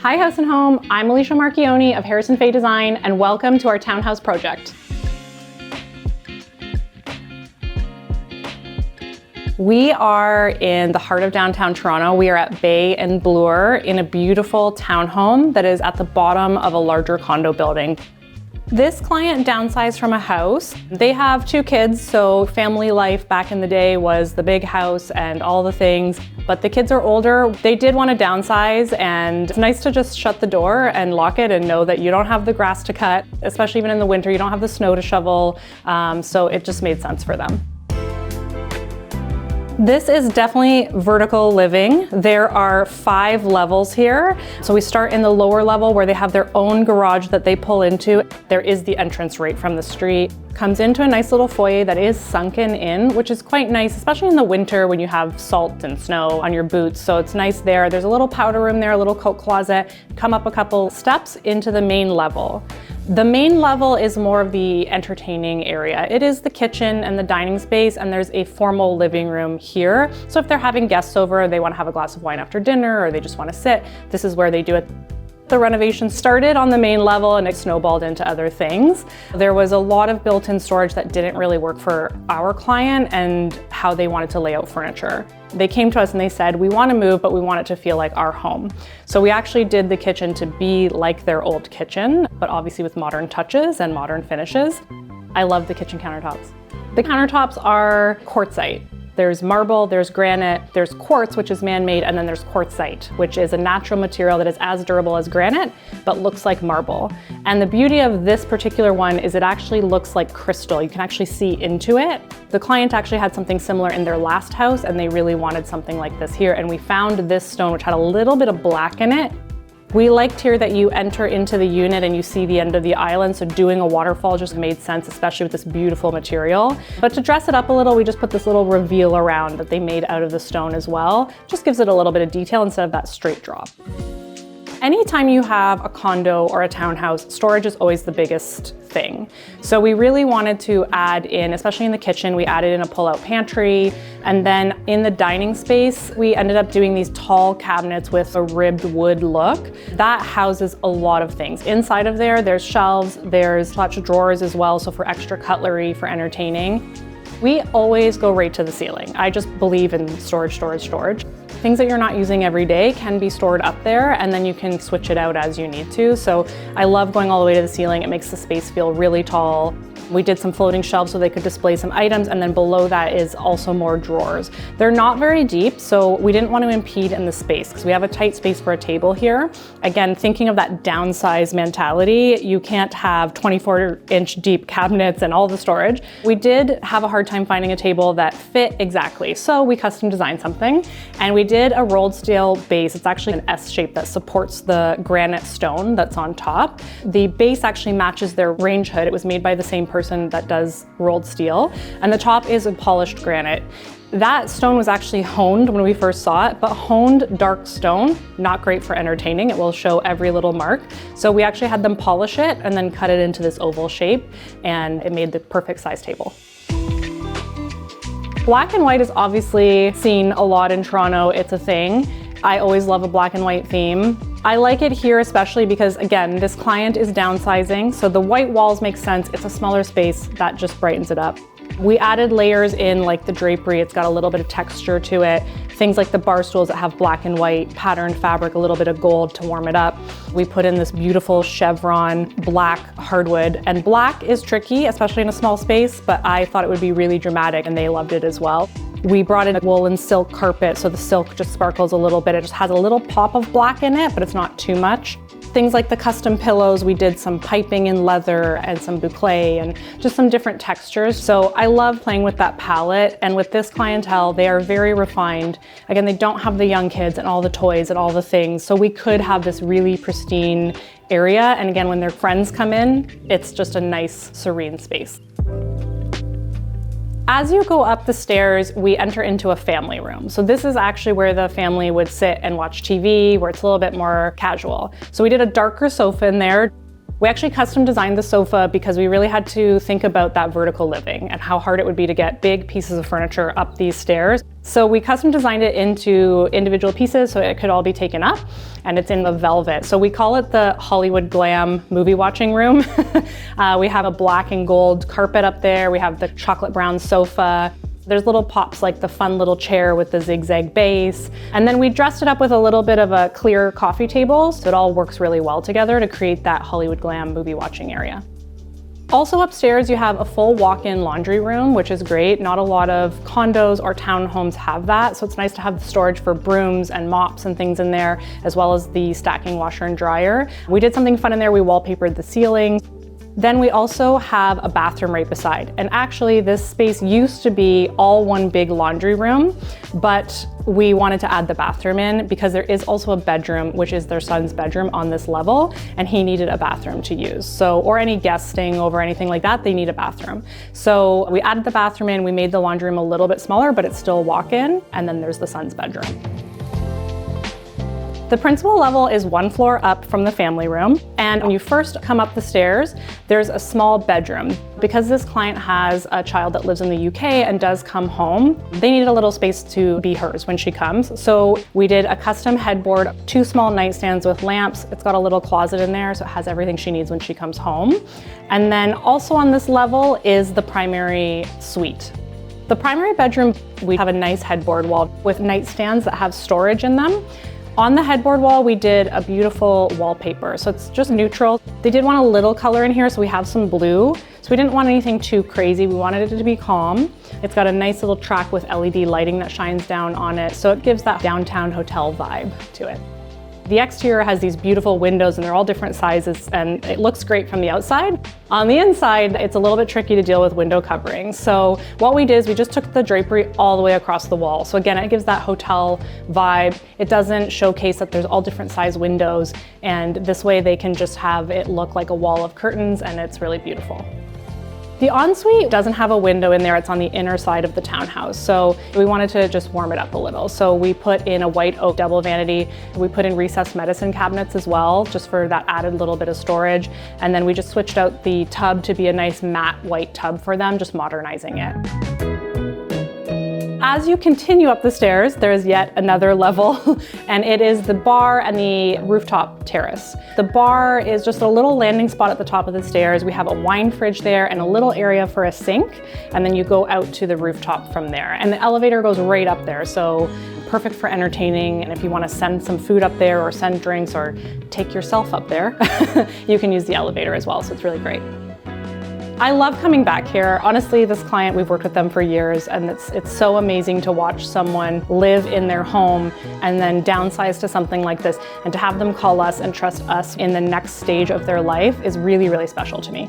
Hi House and Home, I'm Alicia Marchioni of Harrison Fae Design, and welcome to our Townhouse project. We are in the heart of downtown Toronto. We are at Bay and Bloor in a beautiful townhome that is at the bottom of a larger condo building. This client downsized from a house. They have 2 kids, so family life back in the day was the big house and all the things, but the kids are older. They did want to downsize, and it's nice to just shut the door and lock it and know that you don't have the grass to cut, especially even in the winter, you don't have the snow to shovel, so it just made sense for them. This is definitely vertical living. There are 5 levels here. So we start in the lower level where they have their own garage that they pull into. There is the entrance right from the street. Comes into a nice little foyer that is sunken in, which is quite nice, especially in the winter when you have salt and snow on your boots. So it's nice there. There's a little powder room there, a little coat closet. Come up a couple steps into the main level. The main level is more of the entertaining area. It is the kitchen and the dining space, and there's a formal living room here. So if they're having guests over, they want to have a glass of wine after dinner, or they just want to sit, this is where they do it. The renovation started on the main level and it snowballed into other things. There was a lot of built-in storage that didn't really work for our client and how they wanted to lay out furniture. They came to us and they said, we want to move, but we want it to feel like our home. So we actually did the kitchen to be like their old kitchen, but obviously with modern touches and modern finishes. I love the kitchen countertops. The countertops are quartzite. There's marble, there's granite, there's quartz, which is man-made, and then there's quartzite, which is a natural material that is as durable as granite, but looks like marble. And the beauty of this particular one is it actually looks like crystal. You can actually see into it. The client actually had something similar in their last house, and they really wanted something like this here. And we found this stone, which had a little bit of black in it. We liked here that you enter into the unit and you see the end of the island, so doing a waterfall just made sense, especially with this beautiful material. But to dress it up a little, we just put this little reveal around that they made out of the stone as well. Just gives it a little bit of detail instead of that straight drop. Anytime you have a condo or a townhouse, storage is always the biggest thing. So we really wanted to add in, especially in the kitchen, we added in a pull-out pantry. And then in the dining space, we ended up doing these tall cabinets with a ribbed wood look. That houses a lot of things. Inside of there, there's shelves, there's lots of drawers as well, so for extra cutlery, for entertaining. We always go right to the ceiling. I just believe in storage, storage, storage. Things that you're not using every day can be stored up there, and then you can switch it out as you need to. So I love going all the way to the ceiling. It makes the space feel really tall. We did some floating shelves so they could display some items, and then below that is also more drawers. They're not very deep, so we didn't want to impede in the space because we have a tight space for a table here. Again, thinking of that downsized mentality, you can't have 24-inch deep cabinets and all the storage. We did have a hard time finding a table that fit exactly, so we custom designed something, and we did a rolled steel base. It's actually an S shape that supports the granite stone that's on top. The base actually matches their range hood. It was made by the same person that does rolled steel, and the top is a polished granite. That stone was actually honed when we first saw it, but honed dark stone, not great for entertaining. It will show every little mark. So we actually had them polish it and then cut it into this oval shape, and it made the perfect size table. Black and white is obviously seen a lot in Toronto. It's a thing. I always love a black and white theme. I like it here especially because, again, this client is downsizing, so the white walls make sense. It's a smaller space, that just brightens it up. We added layers in like the drapery. It's got a little bit of texture to it. Things like the bar stools that have black and white patterned fabric, a little bit of gold to warm it up. We put in this beautiful chevron black hardwood, and black is tricky, especially in a small space, but I thought it would be really dramatic and they loved it as well. We brought in a wool and silk carpet, so the silk just sparkles a little bit. It just has a little pop of black in it, but it's not too much. Things like the custom pillows, we did some piping in leather and some boucle and just some different textures. So I love playing with that palette, and with this clientele, they are very refined. Again, they don't have the young kids and all the toys and all the things, so we could have this really pristine area. And again, when their friends come in, it's just a nice, serene space. As you go up the stairs, we enter into a family room. So this is actually where the family would sit and watch TV, where it's a little bit more casual. So we did a darker sofa in there. We actually custom designed the sofa because we really had to think about that vertical living and how hard it would be to get big pieces of furniture up these stairs. So we custom designed it into individual pieces so it could all be taken up, and it's in the velvet. So we call it the Hollywood-glam movie watching room. We have a black and gold carpet up there. We have the chocolate brown sofa. There's little pops like the fun little chair with the zigzag base. And then we dressed it up with a little bit of a clear coffee table, so it all works really well together to create that Hollywood-glam movie watching area. Also upstairs, you have a full walk-in laundry room, which is great. Not a lot of condos or townhomes have that, so it's nice to have the storage for brooms and mops and things in there, as well as the stacking washer and dryer. We did something fun in there. We wallpapered the ceiling. Then we also have a bathroom right beside. And actually this space used to be all one big laundry room, but we wanted to add the bathroom in because there is also a bedroom, which is their son's bedroom on this level, and he needed a bathroom to use. So, or any guests staying over, anything like that, they need a bathroom. So we added the bathroom in, we made the laundry room a little bit smaller, but it's still walk-in, and then there's the son's bedroom. The principal level is one floor up from the family room, and when you first come up the stairs, there's a small bedroom. Because this client has a child that lives in the UK and does come home, they needed a little space to be hers when she comes. So we did a custom headboard, 2 small nightstands with lamps. It's got a little closet in there, so it has everything she needs when she comes home. And then also on this level is the primary suite. The primary bedroom, we have a nice headboard wall with nightstands that have storage in them. On the headboard wall, we did a beautiful wallpaper, so it's just neutral. They did want a little color in here, so we have some blue. So we didn't want anything too crazy. We wanted it to be calm. It's got a nice little track with LED lighting that shines down on it, so it gives that downtown hotel vibe to it. The exterior has these beautiful windows and they're all different sizes and it looks great from the outside. On the inside, it's a little bit tricky to deal with window coverings. So what we did is we just took the drapery all the way across the wall. So again, it gives that hotel vibe. It doesn't showcase that there's all different size windows, and this way they can just have it look like a wall of curtains, and it's really beautiful. The ensuite doesn't have a window in there, it's on the inner side of the townhouse. So we wanted to just warm it up a little. So we put in a white oak double vanity. We put in recessed medicine cabinets as well, just for that added little bit of storage. And then we just switched out the tub to be a nice matte white tub for them, just modernizing it. As you continue up the stairs, there is yet another level, and it is the bar and the rooftop terrace. The bar is just a little landing spot at the top of the stairs. We have a wine fridge there and a little area for a sink, and then you go out to the rooftop from there. And the elevator goes right up there, so perfect for entertaining. And if you want to send some food up there or send drinks or take yourself up there, you can use the elevator as well, so it's really great. I love coming back here. Honestly, this client, we've worked with them for years, and it's so amazing to watch someone live in their home and then downsize to something like this, and to have them call us and trust us in the next stage of their life is really, really special to me.